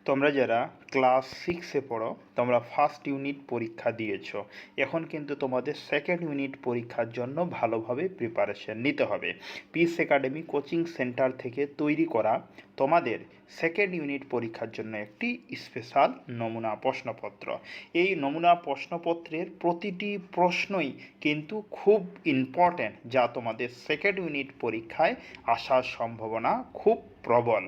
তোমরা যারা ক্লাস 6-এ পড়ো তোমরা ফার্স্ট ইউনিট পরীক্ষা দিয়েছো, এখন কিন্তু তোমাদের সেকেন্ড ইউনিট পরীক্ষার জন্য ভালোভাবে প্রিপারেশন নিতে হবে। পিস একাডেমি কোচিং সেন্টার থেকে তৈরি করা তোমাদের সেকেন্ড ইউনিট পরীক্ষার জন্য একটি স্পেশাল নমুনা প্রশ্নপত্র। এই নমুনা প্রশ্নপত্রের প্রতিটি প্রশ্নই কিন্তু খুব ইম্পর্ট্যান্ট, যা তোমাদের সেকেন্ড ইউনিট পরীক্ষায় আসার সম্ভাবনা খুব প্রবল।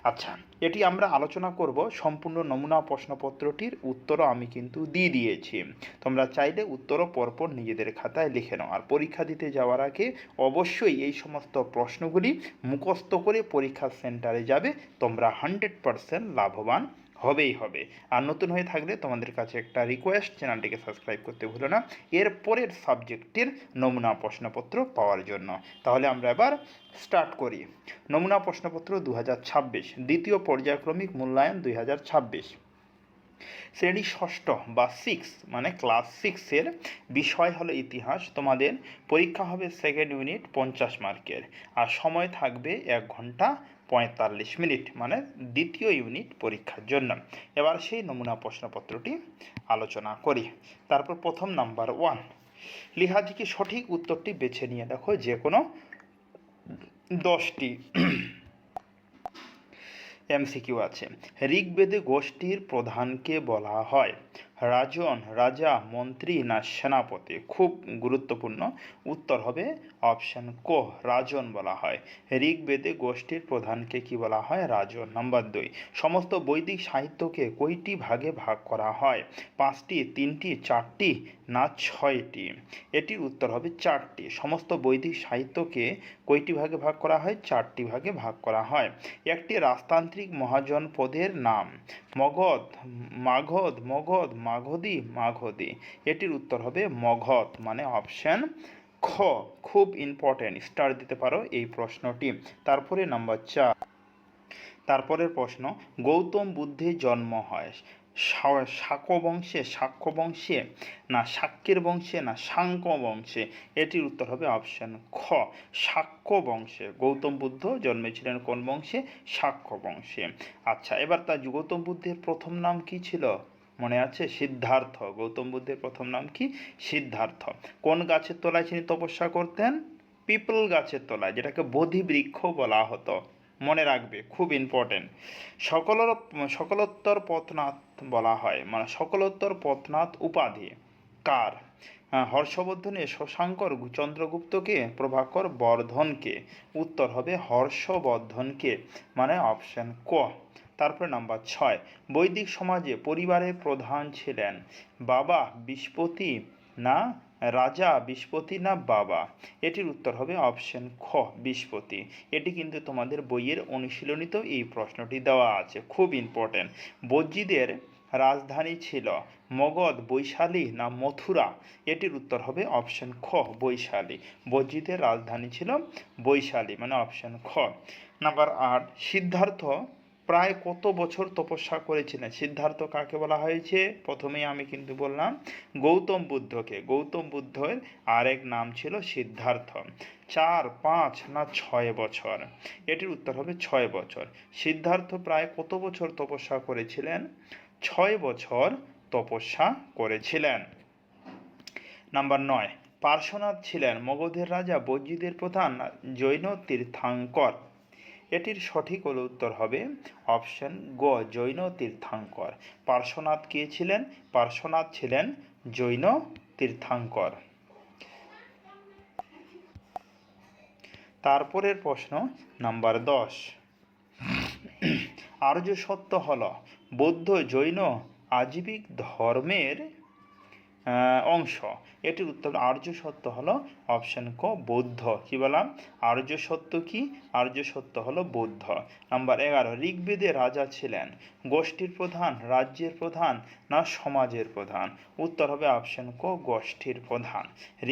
আচ্ছা, এটি আমরা আলোচনা করব। সম্পূর্ণ নমুনা প্রশ্নপত্রটির উত্তরও আমি কিন্তু দিয়ে দিয়েছি। তোমরা চাইলে উত্তরও পরপর নিজেদের খাতায় লিখে নাও। আর পরীক্ষা দিতে যাওয়ার আগে অবশ্যই এই সমস্ত প্রশ্নগুলি মুখস্থ করে পরীক্ষা সেন্টারে যাবে, তোমরা 100% লাভবান হবেই হবে। আর নতুন হয়ে থাকলে তোমাদের কাছে একটা রিকোয়েস্ট, চ্যানেলটিকে সাবস্ক্রাইব করতে ভুলো না এর পরের সাবজেক্টের নমুনা প্রশ্নপত্র পাওয়ার জন্য। তাহলে আমরা এবার স্টার্ট করি। নমুনা প্রশ্নপত্র 2026, দ্বিতীয় পর্যায়ক্রমিক মূল্যায়ন 2026, শ্রেণী ষষ্ঠ বা 6 মানে ক্লাস 6-এর বিষয় হলো ইতিহাস। তোমাদের পরীক্ষা হবে সেকেন্ড ইউনিট 50 মার্কের, আর সময় থাকবে 1 ঘন্টা 45 মিনিট, মানে দ্বিতীয় ইউনিট পরীক্ষার জন্য। এবার সেই নমুনা প্রশ্নপত্রটি আলোচনা করি। তারপর প্রথম নাম্বার 1, লেখা থেকে সঠিক উত্তরটি বেছে নিয়ে দেখো যে কোনো 10টি এমসিকিউ আছে। ঋগ্বেদে গোষ্ঠীর প্রধানকে বলা হয় রাজন, রাজা, মন্ত্রী না সেনাপতি? খুব গুরুত্বপূর্ণ। উত্তর হবে অপশন ক, রাজন বলা হয়। ঋগ্বেদে গোষ্ঠীর প্রধানকে কি বলা হয়? রাজন। নাম্বার 2, সমস্ত বৈদিক সাহিত্যকে কয়টি ভাগে ভাগ করা হয়? 5টি, 3টি, 4টি না 6টি? এটির উত্তর হবে 4টি। সমস্ত বৈদিক সাহিত্যকে কয়টি ভাগে ভাগ করা হয়? 4টি ভাগে ভাগ করা হয়। একটি রাজতান্ত্রিক মহাজনপদের নাম মগধ, মাগধ, মগধ, মাগধী, মাগধী? এটির উত্তর হবে মগধ, মানে অপশন খ। খুব ইম্পর্টেন্ট, স্টার দিতে পারো এই প্রশ্নটি। তারপরে নাম্বার 4, তারপরের প্রশ্ন, গৌতম বুদ্ধের জন্ম হয় শাক্য বংশে না শাক্যের বংশে না সাংক্য বংশে? এটির উত্তর হবে অপশন খ, শাক্য বংশে। গৌতম বুদ্ধ জন্মেছিলেন কোন বংশে? শাক্য বংশে। আচ্ছা, এবার তার গৌতম বুদ্ধের প্রথম নাম কি ছিল? মনে আছে? সিদ্ধার্থ। গৌতম বুদ্ধের প্রথম নাম কি? সিদ্ধার্থ। কোন গাছের তলায় তিনি তপস্যা করতেন? পিপল গাছের তলায়, যেটাকে বোধি বৃক্ষ বলা হতো। মনে রাখবে, খুব ইম্পর্টেন্ট। সকলোত্তর পথনাথ বলা হয়, মানে সকলোত্তর পথনাথ উপাধি কার? হর্ষবর্ধনে, শশাঙ্কর, চন্দ্রগুপ্তকে, প্রভাকর বর্ধনকে? উত্তর হবে হর্ষবর্ধনকে, মানে অপশন ক। তারপরে নাম্বার 6, বৈদিক সমাজে পরিবারের প্রধান ছিলেন বাবা বৃহস্পতি না রাজা বৃহস্পতি না বাবা? এটির উত্তর হবে অপশন খ, বৃহস্পতি। এটি কিন্তু তোমাদের বইয়ের অনুশীলনীতেও এই প্রশ্নটি দেওয়া আছে, খুব ইম্পর্টেন্ট। বজ্জীদের রাজধানী ছিল মগধ, বৈশালী না মথুরা? এটির উত্তর হবে অপশন খ, বৈশালী। বজ্জীদের রাজধানী ছিল বৈশালী, মানে অপশন খ। নাম্বার 8, সিদ্ধার্থ প্রায় কত বছর তপস্যা করেছিলেন? সিদ্ধার্থ কাকে বলা হয়েছে? প্রথমেই আমি কিন্তু বললাম গৌতম বুদ্ধকে। গৌতম বুদ্ধের আরেক নাম ছিল সিদ্ধার্থ। 4, 5 না 6 বছর? এটির উত্তর হবে 6 বছর। সিদ্ধার্থ প্রায় কত বছর তপস্যা করেছিলেন? 6 বছর তপস্যা করেছিলেন। নাম্বার 9, পার্শ্বনাথ ছিলেন মগধের রাজা, বজ্জীদের প্রধান, জৈন তীর্থঙ্কর? এটির সঠিক উত্তর হবে অপশন গ, জৈন তীর্থঙ্কর। পার্শ্বনাথ কে ছিলেন? পার্শ্বনাথ ছিলেন জৈন তীর্থঙ্কর। তারপরের প্রশ্ন নাম্বার 10, আর্য সত্য হল বৌদ্ধ জৈন আজীবিক ধর্মের অংশ? এটির উত্তর আর্য সত্য হলো অপশন ক, বৌদ্ধ। কি বললাম? আর্য সত্য কি? আর্য সত্য হলো বৌদ্ধ। নাম্বার 11, ঋগ্বেদে রাজা ছিলেন গোষ্ঠীর প্রধান, রাজ্যের প্রধান না সমাজের প্রধান? উত্তর হবে অপশন ক, গোষ্ঠীর প্রধান।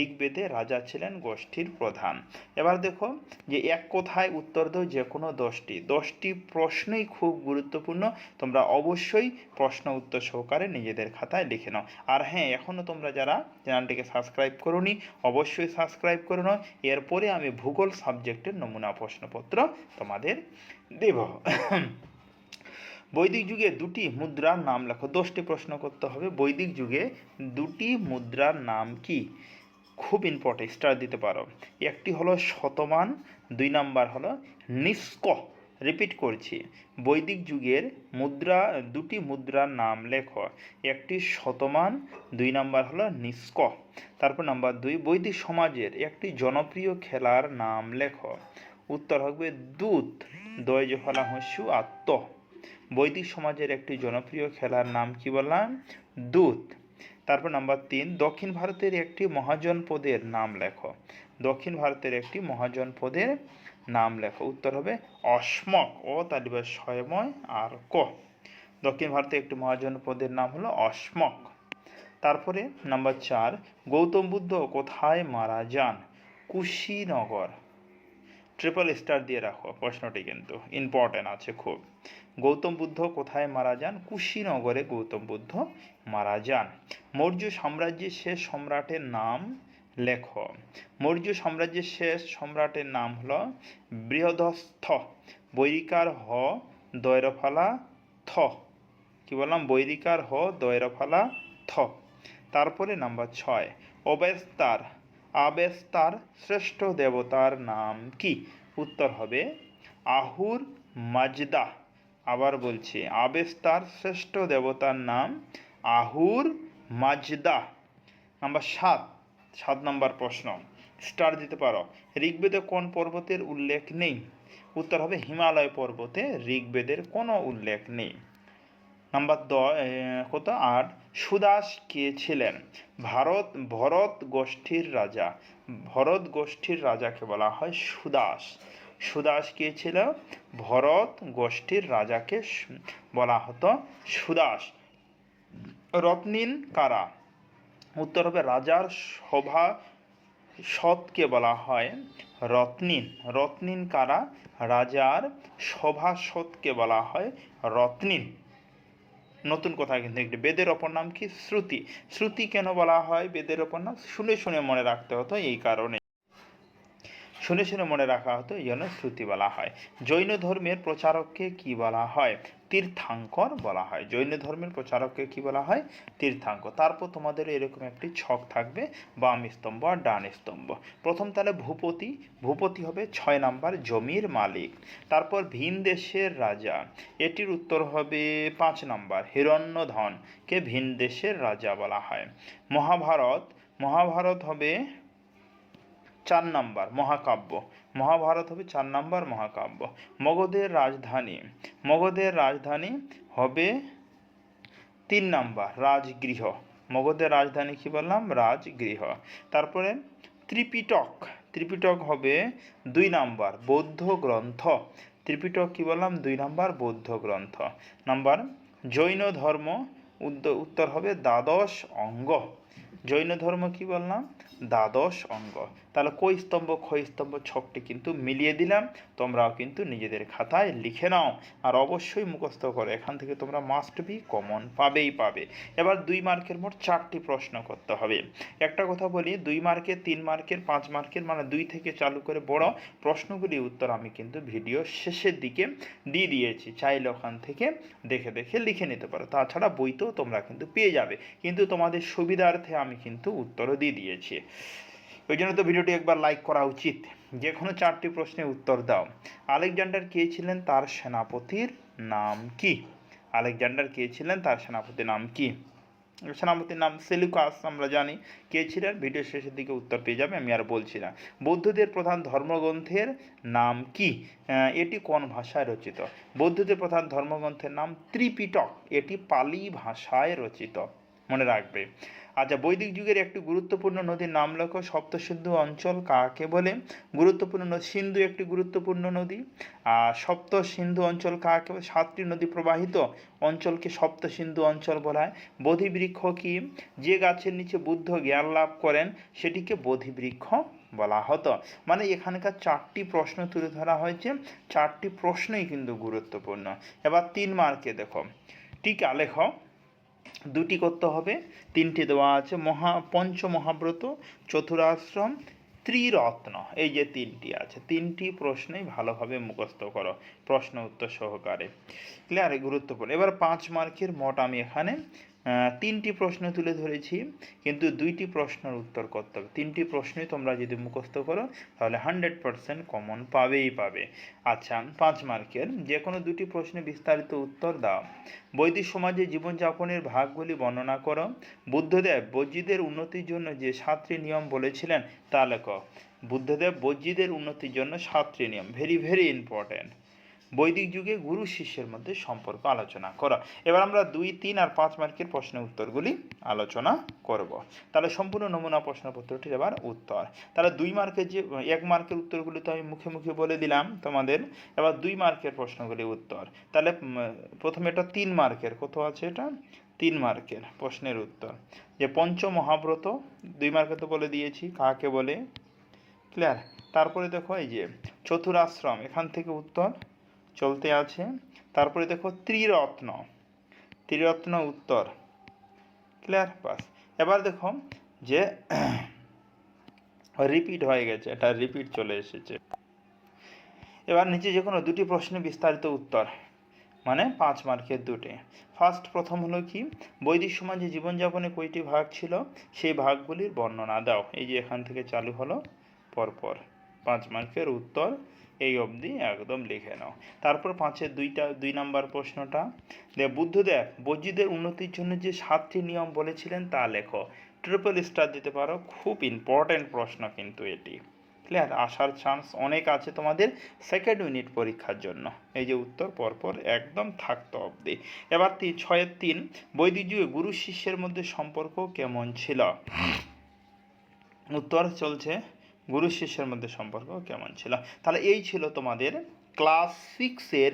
ঋগ্বেদে রাজা ছিলেন গোষ্ঠীর প্রধান। এবার দেখো যে এক কথায় উত্তর দাও যে কোনো 10টি প্রশ্নই খুব গুরুত্বপূর্ণ। তোমরা অবশ্যই প্রশ্ন উত্তর সহকারে নিজেদের খাতায় লিখে নাও। আর হ্যাঁ, এখনও তোমরা যারা চ্যানেলটিকে সাবস্ক্রাইব করোনি অবশ্যই সাবস্ক্রাইব করে নাও। এরপরে আমি ভূগোল সাবজেক্টের নমুনা প্রশ্নপত্র তোমাদের দেব। বৈদিক যুগে দুটি মুদ্রার নাম লেখো। 10টি প্রশ্ন করতে হবে। বৈদিক যুগে দুটি মুদ্রার নাম কি? খুব ইম্পর্টেন্ট, স্টার দিতে পারো। একটি হলো শতমান, 2 নাম্বার হলো নিষ্ক। রিপিট করছি, বৈদিক যুগের দুটি মুদ্রার নাম লেখো। একটি শতমান, 2 নাম্বার হলো নিষ্ক। তারপর নাম্বার 2, বৈদিক সমাজের একটি জনপ্রিয় খেলার নাম লেখো। উত্তর হবে দুধ, দয় জফলা হস্যু আত্ম। বৈদিক সমাজের একটি জনপ্রিয় খেলার নাম কি বললাম? দুধ। তারপর নাম্বার 3, দক্ষিণ ভারতের একটি মহাজনপদের নাম লেখো। দক্ষিণ ভারতের একটি মহাজনপদের নাম লেখো। উত্তর হবে অসমক। ও তালিবা ছয়ময় আর ক। দক্ষিণ ভারতের একটি মহাজনপদের নাম হলো অসমক। তারপরে নাম্বার 4, গৌতম বুদ্ধ কোথায় মারা যান? কুশীনগর। ট্রিপল স্টার দিয়ে রাখো, প্রশ্নটি কিন্তু ইম্পর্টেন্ট আছে খুব। গৌতম বুদ্ধ কোথায় মারা যান? কুশীনগরে গৌতম বুদ্ধ মারা যান। মৌর্য সাম্রাজ্যের শেষ সম্রাটের নাম লেখো। মৌর্য সাম্রাজ্যের শেষ সম্রাটের নাম হলো বৃহদস্থ। বৈরিকার হ দয়রফালা থ। কি বললাম? বৈরিকার হ দয়রফালা থ। তারপরে নাম্বার 6, আবেস্তার শ্রেষ্ঠ দেবতার নাম কি? উত্তর হবে আহুর মাজদা। আবার বলছি, আবেস্তার শ্রেষ্ঠ দেবতার নাম আহুর মাজদা। নাম্বার 7 নম্বর প্রশ্ন, স্টার দিতে পারো। ঋগ্বেদে কোন পর্বতের উল্লেখ নেই? উত্তর হবে হিমালয় পর্বতে ঋগ্বেদের কোনো উল্লেখ নেই। নাম্বার 8, সুদাস কে ছিলেন? ভরত গোষ্ঠীর রাজা। ভরত গোষ্ঠীর রাজাকে বলা হয় সুদাস। সুদাস কে ছিল? ভরত গোষ্ঠীর রাজাকে বলা হতো সুদাস। রত্নিন কারা? উত্তর হবে রাজার সভাসদকে বলা হয় রত্নিন। রত্নিন কারা? রাজার সভাসদকে বলা হয় রত্নিন। নতুন কথা কিন্তু একটি। বেদের অপর নাম কি? শ্রুতি। শ্রুতি কেন বলা হয় বেদের অপর নাম? শুনে শুনে মনে রাখতে হতো, এই কারণে শুনে শুনে মনে রাখা হতো, এই জন্য শ্রুতি বলা হয়। জৈন ধর্মের প্রচারককে কি বলা হয়? তীর্থাঙ্কর বলা হয়। জৈন ধর্মের প্রচারককে কি বলা হয়? তীর্থাঙ্কর। তারপর তোমাদের এরকম একটি ছক থাকবে, বাম স্তম্ভ আর ডান স্তম্ভ। প্রথম তাহলে ভূপতি। ভূপতি হবে 6 নাম্বার, জমির মালিক। তারপর ভিন দেশের রাজা, এটির উত্তর হবে 5 নাম্বার, হিরণ্যধনকে ভিন দেশের রাজা বলা হয়। মহাভারত হবে 4 নাম্বার, মহাকাব্য। মহাভারত হবে 4 নাম্বার, মহাকাব্য। মগধের রাজধানী হবে 3 নাম্বার, রাজগৃহ। মগধের রাজধানী কি বললাম? রাজগৃহ। তারপরে ত্রিপিটক হবে 2 নাম্বার, বৌদ্ধ গ্রন্থ। ত্রিপিটক কি বললাম? 2 নাম্বার, বৌদ্ধ গ্রন্থ। নাম্বার জৈন ধর্ম, উত্তর হবে দ্বাদশ অঙ্গ। জৈন ধর্ম কি বললাম? দ্বাদশ অঙ্গ। তাহলে কই স্তম্ভ ক্ষয় স্তম্ভ ছকটি কিন্তু মিলিয়ে দিলাম। তোমরাও কিন্তু নিজেদের খাতায় লিখে নাও, আর অবশ্যই মুখস্থ করো। এখান থেকে তোমরা মাস্ট বি কমন পাবে। এবার 2 মার্কের মোট 4টি প্রশ্ন করতে হবে। একটা কথা বলি, 2 মার্কের, 3 মার্কের, 5 মার্কের, মানে 2 থেকে চালু করে বড় প্রশ্নগুলির উত্তর আমি কিন্তু ভিডিও শেষের দিকে দিয়ে দিয়েছি। চাইলে ওখান থেকে দেখে লিখে নিতে পারো। তাছাড়া বইতেও তোমরা কিন্তু পেয়ে যাবে, কিন্তু তোমাদের সুবিধার্থে আমি কিন্তু উত্তরও দিয়ে দিয়েছি। ওই জন্য তো ভিডিওটি একবার লাইক করা উচিত। যে কোনো 4টি প্রশ্নের উত্তর দাও। আলেকজান্ডার কে ছিলেন? তার সেনাপতির নাম কি? আলেকজান্ডার কে ছিলেন? তার সেনাপতির নাম কি? সেনাপতির নাম সেলুকাস। আমরা জানি কে ছিলেন, ভিডিও শেষের দিকে উত্তর পেয়ে যাবে, আমি আর বলছি না। বৌদ্ধদের প্রধান ধর্মগ্রন্থের নাম কি? এটি কোন ভাষায় রচিত? বৌদ্ধদের প্রধান ধর্মগ্রন্থের নাম ত্রিপিটক। এটি পালি ভাষায় রচিত, মনে রাখবে। আচ্ছা, বৈদিক যুগের একটি গুরুত্বপূর্ণ নদীর নাম লেখো। সপ্তসিন্ধু অঞ্চল কাকে বলে? গুরুত্বপূর্ণ সিন্ধু একটি গুরুত্বপূর্ণ নদী। আর সপ্ত সিন্ধু অঞ্চল কাকে বলে? 7টি নদী প্রবাহিত অঞ্চলকে সপ্ত সিন্ধু অঞ্চল বলা হয়। বোধিবৃক্ষ কি? যে গাছের নিচে বুদ্ধ জ্ঞান লাভ করেন সেটিকে বোধিবৃক্ষ বলা হতো। মানে এখানকার 4টি প্রশ্ন তুলে ধরা হয়েছে, 4টি প্রশ্নই কিন্তু গুরুত্বপূর্ণ। এবার 3 মার্কে দেখো, টিকা লেখো। 2টি করতে হবে, 3টি দেওয়া আছে। পঞ্চমহাব্রত, চতুরাশ্রম, ত্রিরত্ন, এই যে তিনটি আছে, তিনটি প্রশ্নই ভালোভাবে মুখস্থ করো প্রশ্ন উত্তর সহকারে। ক্লিয়ার, গুরুত্বপূর্ণ। এবার 5 মার্কের মোট আমি এখানে 3টি প্রশ্ন তুলে ধরেছি, কিন্তু 2টি প্রশ্নের উত্তর করতে হবে। 3টি প্রশ্নই তোমরা যদি মুখস্থ করো তাহলে 100% কমন পাবেই পাবে। আচ্ছা, 5 মার্কের যে কোনো 2টি প্রশ্নে বিস্তারিত উত্তর দাও। বৈদিক সমাজে জীবনযাপনের ভাগগুলি বর্ণনা করো। বুদ্ধদেব বৈজ্যীদের উন্নতির জন্য যে 7টি নিয়ম বলেছিলেন তা লেখো। বুদ্ধদেব বৈজ্যীদের উন্নতির জন্য 7টি নিয়ম, ভেরি ভেরি ইম্পর্টেন্ট। বৈদিক যুগে গুরু শিষ্যের মধ্যে সম্পর্ক আলোচনা করো। এবার আমরা 2, 3 আর 5 মার্কের প্রশ্নের উত্তরগুলি আলোচনা করব। তাহলে সম্পূর্ণ নমুনা প্রশ্নপত্রটির এবার উত্তর। তাহলে 2 মার্কের যে 1 মার্কের উত্তরগুলি তো আমি মুখে মুখে বলে দিলাম তোমাদের। এবার 2 মার্কের প্রশ্নগুলি উত্তর। তাহলে প্রথমে এটা 3 মার্কের, কত আছে এটা 3 মার্কের প্রশ্নের উত্তর। যে পঞ্চমহাব্রত 2 মার্কে তো বলে দিয়েছি কাকে বলে, ক্লিয়ার। তারপরে দেখো এই যে চতুরাশ্রম, এখান থেকে উত্তর চলতে আছে। তারপরে দেখো ত্রিরত্ন, ত্রিরত্ন উত্তর, ক্লিয়ার, বাস। এবার দেখো যে রিপিট হয়ে গেছে, এটা রিপিট চলে এসেছে। এবার নিচে যে কোনো 2টি প্রশ্নে বিস্তারিত উত্তর, মানে 5 মার্কের 2টি। ফার্স্ট প্রথম হলো কি, বৈদিক সমাজে জীবনযাপনে কয়টি ভাগ ছিল সেই ভাগগুলির বর্ণনা দাও। এই যে এখান থেকে চালু হলো পরপর 5 মার্কের উত্তর এই অবধি একদম লিখে নাও। তারপর 5-এর 2 নাম্বার প্রশ্নটা, বুদ্ধদেব বৈজ্যীদের উন্নতির জন্য যে 7টি নিয়ম বলেছিলেন তা লেখো। ট্রিপল স্টার দিতে পারো, খুব ইম্পর্টেন্ট প্রশ্ন কিন্তু এটি। ক্লিয়ার, আসার চান্স অনেক আছে তোমাদের 2nd ইউনিট পরীক্ষার জন্য। এই যে উত্তর পরপর একদম থাকতো অবধি। এবার 6-এর 3, বৈদিক যুগে গুরু শিষ্যের মধ্যে সম্পর্ক কেমন ছিল। উত্তর চলছে গুরু শিষ্যের মধ্যে সম্পর্ক কেমন ছিল। তাহলে এই ছিল তোমাদের ক্লাস 6-এর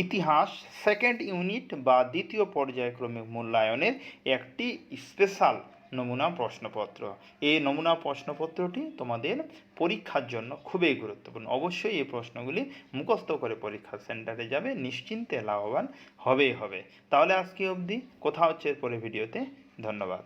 ইতিহাস 2nd ইউনিট বা 2য় পর্যায়ক্রমিক মূল্যায়নের একটি স্পেশাল নমুনা প্রশ্নপত্র। এই নমুনা প্রশ্নপত্রটি তোমাদের পরীক্ষার জন্য খুবই গুরুত্বপূর্ণ। অবশ্যই এই প্রশ্নগুলি মুখস্থ করে পরীক্ষা সেন্টারে যাবে, নিশ্চিন্তে লাভবান হবেই হবে। তাহলে আজকে অবধি, কথা হচ্ছে এরপরে ভিডিওতে। ধন্যবাদ।